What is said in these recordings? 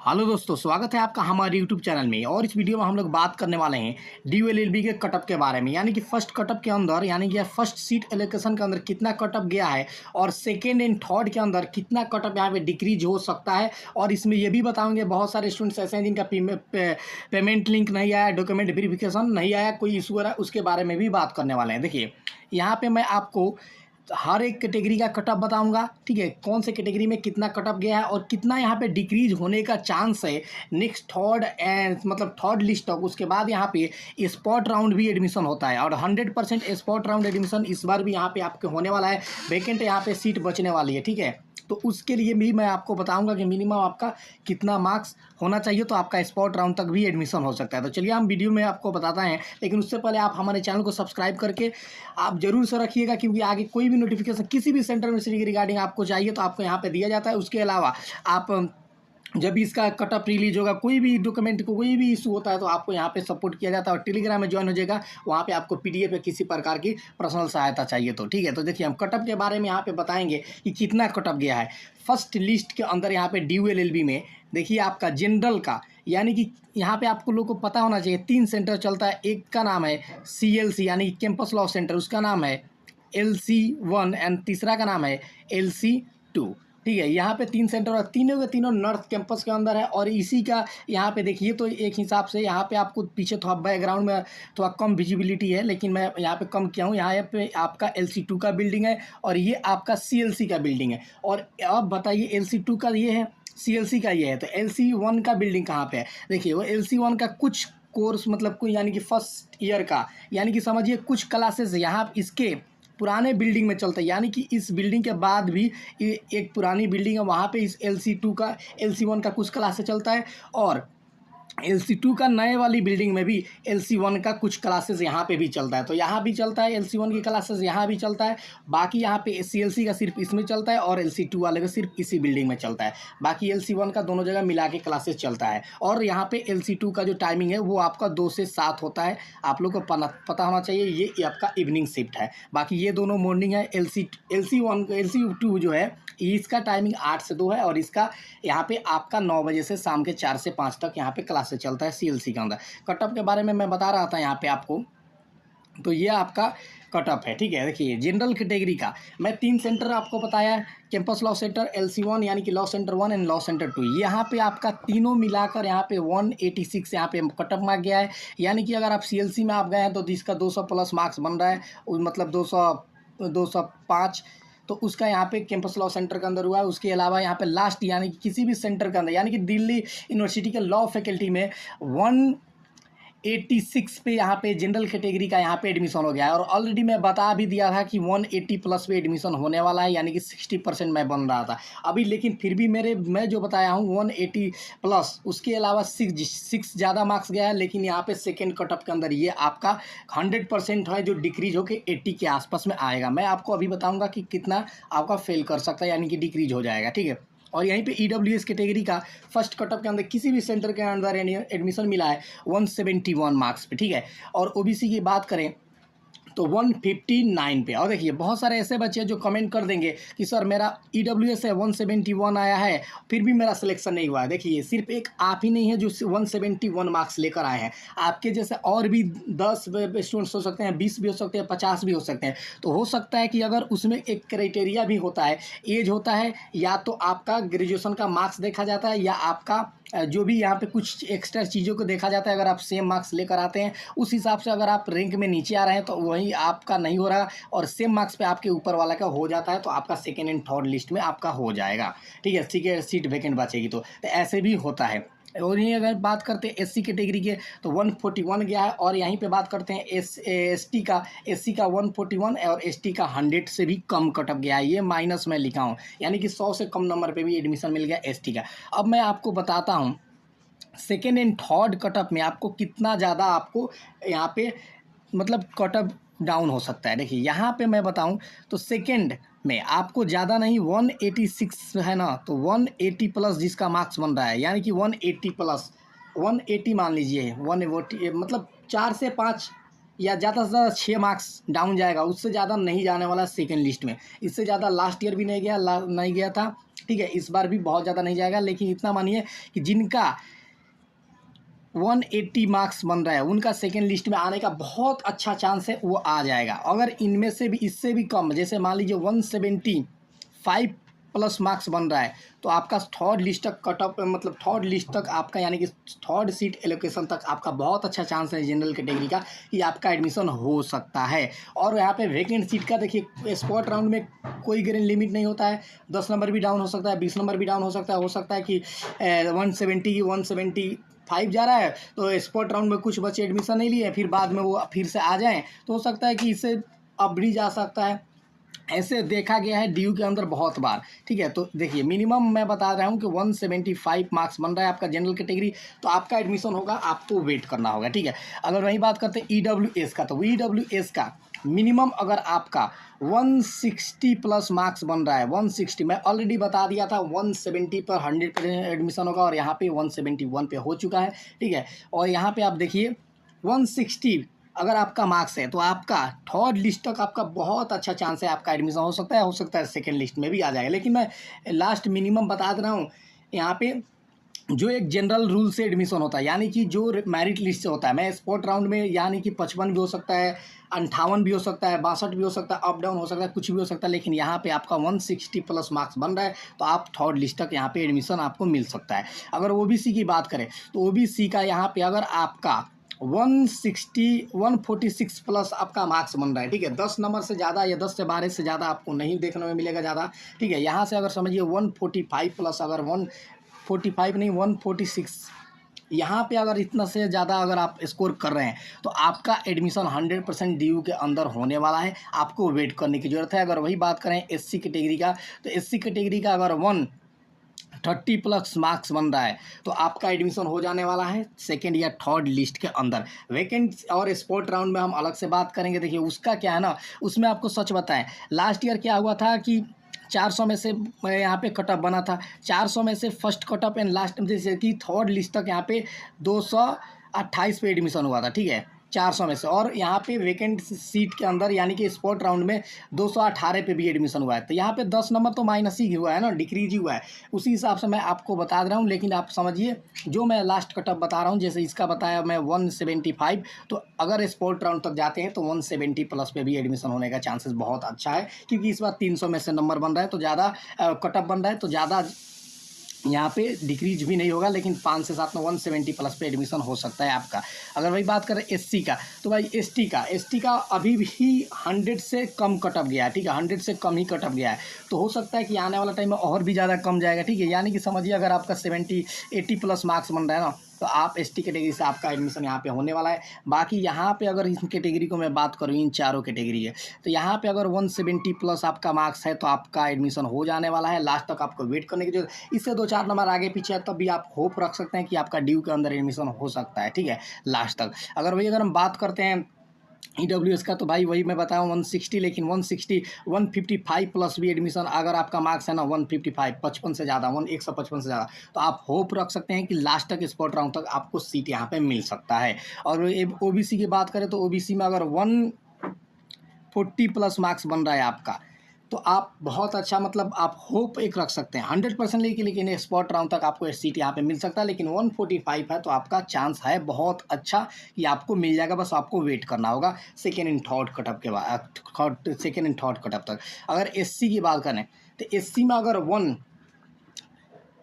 Hello दोस्तों, स्वागत है आपका हमारे यूट्यूब चैनल में। और इस वीडियो में हम लोग बात करने वाले हैं DULLB के कटअप के बारे में, यानी कि फर्स्ट कटअप के अंदर, यानी कि फर्स्ट सीट एलोकेशन के अंदर कितना कटअप गया है और सेकेंड एंड थर्ड के अंदर कितना कटअप यहाँ पे डिक्रीज हो सकता है। और इसमें ये भी बताएंगे बहुत सारे स्टूडेंट्स ऐसे हैं जिनका पेमेंट लिंक नहीं आया, डॉक्यूमेंट वेरिफिकेशन नहीं आया, कोई इशू है, उसके बारे में भी बात करने वाले हैं। देखिए यहाँ पे मैं आपको हर एक कैटेगरी का कटअप बताऊंगा, ठीक है, कौन से कैटेगरी में कितना कटअप गया है और कितना यहाँ पे डिक्रीज होने का चांस है नेक्स्ट थर्ड एंड मतलब थर्ड लिस्ट तक। उसके बाद यहाँ पे स्पॉट राउंड भी एडमिशन होता है और 100% स्पॉट राउंड एडमिशन इस बार भी यहाँ पे आपके होने वाला है। वैकेंट यहाँ पे सीट बचने वाली है, ठीक है। तो उसके लिए भी मैं आपको बताऊंगा कि मिनिमम आपका कितना मार्क्स होना चाहिए तो आपका स्पॉट राउंड तक भी एडमिशन हो सकता है। तो चलिए हम वीडियो में आपको बताते हैं, लेकिन उससे पहले आप हमारे चैनल को सब्सक्राइब करके आप जरूर से रखिएगा, क्योंकि आगे कोई भी नोटिफिकेशन किसी भी सेंटर में से रिगार्डिंग आपको चाहिए तो आपको यहाँ पे दिया जाता है। उसके अलावा आप जब भी इसका कटअप रिलीज होगा, कोई भी डॉक्यूमेंट को कोई भी इशू होता है तो आपको यहाँ पे सपोर्ट किया जाता है। और टेलीग्राम में ज्वाइन हो जाएगा, वहाँ पे आपको PDF या किसी प्रकार की पर्सनल सहायता चाहिए तो, ठीक है। तो देखिए हम कटअप के बारे में यहाँ पे बताएंगे कि कितना कटअप गया है फर्स्ट लिस्ट के अंदर। यहाँ पे DULLB में देखिए आपका जनरल का, यानी कि यहाँ पे आपको लोग को पता होना चाहिए 3 सेंटर चलता है। एक का नाम है CLC यानी कि कैंपस लॉ सेंटर, उसका नाम है LC1 एंड तीसरा का नाम है LC2, ठीक है। यहाँ पे 3 सेंटर और तीनों के तीनों नॉर्थ कैंपस के अंदर है। और इसी का यहाँ पे देखिए तो एक हिसाब से यहाँ पे आपको पीछे थोड़ा बैकग्राउंड में थोड़ा कम विजिबिलिटी है, लेकिन मैं यहाँ पे कम किया हूँ। यहाँ पे आपका LC2 का बिल्डिंग है और ये आपका CLC का बिल्डिंग है। और अब बताइए LC2 का ये है, CLC का ये है, तो LC1 का बिल्डिंग कहाँ पे है? देखिए वो LC1 का कुछ कोर्स मतलब कोई, यानी कि फर्स्ट ईयर का, यानी कि समझिए कुछ क्लासेस यहाँ इसके पुराने बिल्डिंग में चलता है। यानी कि इस बिल्डिंग के बाद भी एक पुरानी बिल्डिंग है, वहाँ पे इस LC2 का LC1 का कुछ क्लासेस चलता है। और LC2 का नए वाली बिल्डिंग में भी LC1 का कुछ क्लासेस यहाँ पे भी चलता है। तो यहाँ भी चलता है LC1 की क्लासेस, यहाँ भी चलता है। बाकी यहाँ पे CLC का सिर्फ इसमें चलता है और LC2 वाले का सिर्फ इसी बिल्डिंग में चलता है। बाकी LC1 का दोनों जगह मिला के क्लासेस चलता है। और यहाँ पे LC2 का जो टाइमिंग है वो आपका 2 से 7 होता है। आप लोग को पता होना चाहिए, ये आपका इवनिंग शिफ्ट है। बाकी ये दोनों मॉर्निंग है। LC2 जो है इसका टाइमिंग 8 से 2 है और इसका यहाँ पे आपका 9 बजे से शाम के 4 से 5 तक यहाँ पे क्लासेस चलता है CLC के अंदर। कटअप के बारे में मैं बता रहा था यहाँ पे आपको, तो ये आपका कटअप है, ठीक है। देखिए जनरल कैटेगरी का मैं 3 सेंटर आपको बताया, कैंपस लॉ सेंटर LC1 यानी कि law centre 1 and law centre 2। यहाँ पे आपका तीनों मिलाकर यहाँ पे 186 यहाँ पे कटअप मार्क गया है। यानी कि अगर आप CLC में आप गए हैं तो इसका 200 प्लस मार्क्स बन रहा है, मतलब 205। तो उसका यहाँ पे कैंपस लॉ सेंटर के अंदर हुआ है। उसके अलावा यहाँ पे लास्ट यानी कि किसी भी सेंटर के अंदर, यानी कि दिल्ली यूनिवर्सिटी के लॉ फैकल्टी में 186 पे यहाँ पे जनरल कैटेगरी का यहाँ पे एडमिशन हो गया है। और ऑलरेडी मैं बता भी दिया था कि 180 प्लस पे एडमिशन होने वाला है, यानी कि 60% मैं बन रहा था अभी। लेकिन फिर भी मैं जो बताया हूँ 180 प्लस, उसके अलावा 6 ज़्यादा मार्क्स गया है। लेकिन यहाँ पे सेकेंड कटअप के अंदर ये आपका 100% है जो डिक्रीज होकर 80 के आसपास में आएगा। मैं आपको अभी बताऊँगा कि कितना आपका फेल कर सकता है, यानी कि डिक्रीज हो जाएगा, ठीक है। और यहीं पे EWS कैटेगरी का फर्स्ट कटअप के अंदर किसी भी सेंटर के अंदर एडमिशन मिला है 171 मार्क्स पे, ठीक है। और OBC की बात करें तो 159 पे। और देखिए बहुत सारे ऐसे बच्चे जो कमेंट कर देंगे कि सर मेरा EWS है 171 आया है फिर भी मेरा सिलेक्शन नहीं हुआ है। देखिए सिर्फ एक आप ही नहीं है जो 171 मार्क्स लेकर आए हैं, आपके जैसे और भी 10 स्टूडेंट्स हो सकते हैं, 20 भी हो सकते हैं, 50 भी हो सकते हैं। तो हो सकता है कि अगर उसमें एक क्राइटेरिया भी होता है, एज होता है, या तो आपका ग्रेजुएशन का मार्क्स देखा जाता है, या आपका जो भी यहाँ पे कुछ एक्स्ट्रा चीज़ों को देखा जाता है। अगर आप सेम मार्क्स लेकर आते हैं उस हिसाब से अगर आप रैंक में नीचे आ रहे हैं तो वही आपका नहीं हो रहा, और सेम मार्क्स पे आपके ऊपर वाला का हो जाता है तो आपका सेकेंड एंड थर्ड लिस्ट में आपका हो जाएगा, ठीक है। सीट वैकेंट बचेगी तो ऐसे भी होता है। और यहीं अगर बात करते हैं SC कैटेगरी के तो 141 गया है। और यहीं पे बात करते हैं SC का 141 और ST का 100 से भी कम कटअप गया है। ये माइनस में लिखा हूँ, यानी कि 100 से कम नंबर पे भी एडमिशन मिल गया ST का। अब मैं आपको बताता हूँ सेकेंड एंड थर्ड कटअप में आपको कितना ज़्यादा आपको यहाँ पे मतलब कटअप डाउन हो सकता है। देखिए यहाँ पे मैं बताऊँ तो सेकेंड में आपको ज़्यादा नहीं 186 है ना, तो 180 प्लस जिसका मार्क्स बन रहा है, यानी कि 180 प्लस 180 मान लीजिए 180 मतलब 4 से 5 या ज़्यादा से ज़्यादा 6 मार्क्स डाउन जाएगा, उससे ज़्यादा नहीं जाने वाला सेकेंड लिस्ट में। इससे ज़्यादा लास्ट ईयर भी नहीं गया था ठीक है। इस बार भी बहुत ज़्यादा नहीं जाएगा, लेकिन इतना मानिए कि जिनका 180 मार्क्स बन रहा है उनका सेकेंड लिस्ट में आने का बहुत अच्छा चांस है, वो आ जाएगा। अगर इनमें से भी इससे भी कम, जैसे मान लीजिए 175 प्लस मार्क्स बन रहा है, तो आपका थर्ड लिस्ट तक कट ऑफ, मतलब थर्ड लिस्ट तक आपका, यानी कि थर्ड सीट एलोकेशन तक आपका बहुत अच्छा चांस है जनरल कैटेगरी का कि आपका एडमिशन हो सकता है। और यहाँ पे वैकेंट सीट का देखिए, स्पॉट राउंड में कोई ग्रेन लिमिट नहीं होता है, 10 नंबर भी डाउन हो सकता है, 20 नंबर भी डाउन हो सकता है कि 170 की 175 जा रहा है, तो स्पॉट राउंड में कुछ बच्चे एडमिशन नहीं लिए, फिर बाद में वो फिर से आ जाएं, तो हो सकता है कि इससे अब भी जा सकता है। ऐसे देखा गया है DU के अंदर बहुत बार, ठीक है। तो देखिए मिनिमम मैं बता रहा हूँ कि 175 मार्क्स बन रहा है आपका जनरल कैटेगरी, तो आपका एडमिशन होगा, आपको वेट करना होगा, ठीक है। अगर वही बात करते हैं EWS का, तो EWS का मिनिमम अगर आपका 160 प्लस मार्क्स बन रहा है, 160, मैं ऑलरेडी बता दिया था 170 पर 100% एडमिशन होगा, और यहाँ पे 171 पे हो चुका है, ठीक है। और यहाँ पे आप देखिए 160 अगर आपका मार्क्स है, तो आपका थर्ड लिस्ट तक आपका बहुत अच्छा चांस है, आपका एडमिशन हो सकता है सेकेंड लिस्ट में भी आ जाएगा। लेकिन मैं लास्ट मिनिमम बता दे रहा हूँ यहाँ पे, जो एक जनरल रूल से एडमिशन होता है, यानी कि जो मेरिट लिस्ट से होता है, मैं स्पॉट राउंड में यानी कि 55 भी हो सकता है, 58 भी हो सकता है, 62 भी हो सकता है, अप डाउन हो सकता है, कुछ भी हो सकता है, लेकिन यहाँ पे आपका 160 प्लस मार्क्स बन रहा है, तो आप थर्ड लिस्ट तक यहाँ पे एडमिशन आपको मिल सकता है। अगर OBC की बात करें, तो OBC का यहाँ पे अगर आपका 146 प्लस आपका मार्क्स बन रहा है, ठीक है, 10 नंबर से ज़्यादा या 10 से 12 से ज़्यादा आपको नहीं देखने में मिलेगा ज़्यादा, ठीक है। यहाँ से अगर समझिए 145 प्लस, अगर 145 नहीं 146, यहाँ पे अगर इतना से ज़्यादा अगर आप स्कोर कर रहे हैं, तो आपका एडमिशन 100% DU के अंदर होने वाला है, आपको वेट करने की ज़रूरत है। अगर वही बात करें SC कैटेगरी का, तो SC कैटेगरी का अगर 130 प्लस मार्क्स बन रहा है, तो आपका एडमिशन हो जाने वाला है सेकेंड या थर्ड लिस्ट के अंदर। वैकेंट और स्पॉट राउंड में हम अलग से बात करेंगे। देखिए उसका क्या है ना, उसमें आपको सच बताएं, लास्ट ईयर क्या हुआ था कि 400 में से यहाँ पे कटअप बना था, 400 में से फर्स्ट कटअप एंड लास्ट, जैसे कि थर्ड लिस्ट तक यहाँ पे 228 पे एडमिशन हुआ था, ठीक है, 400 में से। और यहाँ पे वैकेंट सीट के अंदर यानी कि स्पॉट राउंड में 218 पे भी एडमिशन हुआ है, तो यहाँ पे 10 नंबर तो माइनस ही हुआ है ना, डिक्रीज ही हुआ है। उसी हिसाब से मैं आपको बता रहा हूँ, लेकिन आप समझिए जो मैं लास्ट कटअप बता रहा हूँ, जैसे इसका बताया मैं 175, तो अगर स्पॉट राउंड तक जाते हैं तो 170 प्लस पे भी एडमिशन होने का चांसेस बहुत अच्छा है, क्योंकि इस बार 300 में से नंबर बन रहा है, तो ज़्यादा कटअप बन रहा है, तो ज़्यादा यहाँ पे डिक्रीज भी नहीं होगा, लेकिन 5 से 7 में 170 प्लस पे एडमिशन हो सकता है आपका। अगर वही बात करें SC का, तो भाई ST का अभी भी 100 से कम कटअप गया है, ठीक है, 100 से कम ही कटअप गया है, तो हो सकता है कि आने वाला टाइम में और भी ज़्यादा कम जाएगा, ठीक है। यानी कि समझिए अगर आपका 70-80 प्लस मार्क्स बन रहा है ना, तो आप ST कैटेगरी से आपका एडमिशन यहाँ पे होने वाला है। बाकी यहाँ पे अगर इस कैटेगरी को मैं बात करूँ, इन चारों कैटेगरी है, तो यहाँ पे अगर 170 प्लस आपका मार्क्स है, तो आपका एडमिशन हो जाने वाला है। लास्ट तक आपको वेट करने की जरूरत, इससे 2-4 नंबर आगे पीछे है, तब भी आप होप रख सकते हैं कि आपका DU के अंदर एडमिशन हो सकता है, ठीक है, लास्ट तक। अगर हम बात करते हैं EWS का, तो भाई वही मैं बताऊँ 160, लेकिन 155 प्लस भी एडमिशन अगर आपका मार्क्स है ना 155, 55 से ज़्यादा, 155 से ज़्यादा, तो आप होप रख सकते हैं कि लास्ट तक स्पॉट राउंड तक आपको सीट यहाँ पे मिल सकता है। और OBC की बात करें, तो OBC में अगर 140 प्लस मार्क्स बन रहा है आपका, तो आप बहुत अच्छा, मतलब आप होप एक रख सकते हैं 100% लेकिन स्पॉट राउंड तक आपको सीट यहाँ पे मिल सकता है। लेकिन 145 है, तो आपका चांस है बहुत अच्छा कि आपको मिल जाएगा, बस आपको वेट करना होगा सेकेंड एंड थर्ड कटअप के बाद, सेकेंड एंड थर्ड कटअप तक। अगर SC की बात करें, तो SC में अगर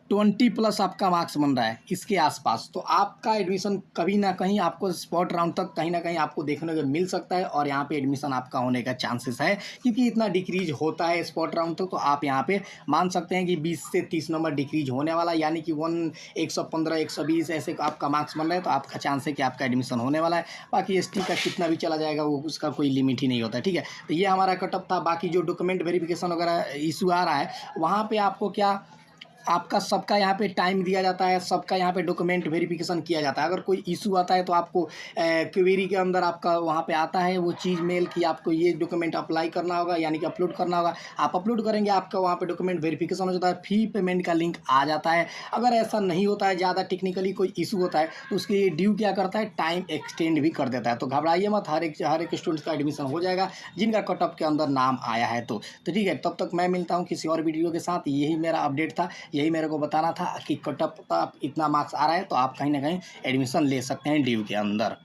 120 प्लस आपका मार्क्स बन रहा है इसके आसपास, तो आपका एडमिशन कभी ना कहीं आपको स्पॉट राउंड तक कहीं ना कहीं आपको देखने को मिल सकता है, और यहाँ पे एडमिशन आपका होने का चांसेस है, क्योंकि इतना डिक्रीज होता है स्पॉट राउंड तक। तो आप यहाँ पे मान सकते हैं कि 20 से 30 नंबर डिक्रीज होने वाला, यानी कि 115 120 ऐसे आपका मार्क्स बन रहा है, तो आपका चांस है कि आपका एडमिशन होने वाला है। बाकी ST का कितना भी चला जाएगा, वो उसका कोई लिमिट ही नहीं होता, ठीक है। तो ये हमारा कटअप था। बाकी जो डॉक्यूमेंट वेरिफिकेशन वगैरह इशू आ रहा है, वहाँ पर आपको क्या आपका सबका यहाँ पे टाइम दिया जाता है, सबका यहाँ पे डॉक्यूमेंट वेरिफिकेशन किया जाता है। अगर कोई इशू आता है तो आपको क्वेरी के अंदर आपका वहाँ पे आता है वो चीज़ मेल कि आपको ये डॉक्यूमेंट अप्लाई करना होगा, यानी कि अपलोड करना होगा। आप अपलोड करेंगे, आपका वहाँ पे डॉक्यूमेंट वेरिफिकेशन हो जाता है, फी पेमेंट का लिंक आ जाता है। अगर ऐसा नहीं होता है, ज़्यादा टेक्निकली कोई इशू होता है, तो उसके लिए ड्यू क्या करता है, टाइम एक्सटेंड भी कर देता है। तो घबराइए मत, हर एक स्टूडेंट्स का एडमिशन हो जाएगा जिनका कट ऑफ के अंदर नाम आया है। तो ठीक है, तब तक मैं मिलता हूँ किसी और वीडियो के साथ। यही मेरा अपडेट था, यही मेरे को बताना था कि कट ऑफ का इतना मार्क्स आ रहा है तो आप कहीं ना कहीं एडमिशन ले सकते हैं ड्यू के अंदर।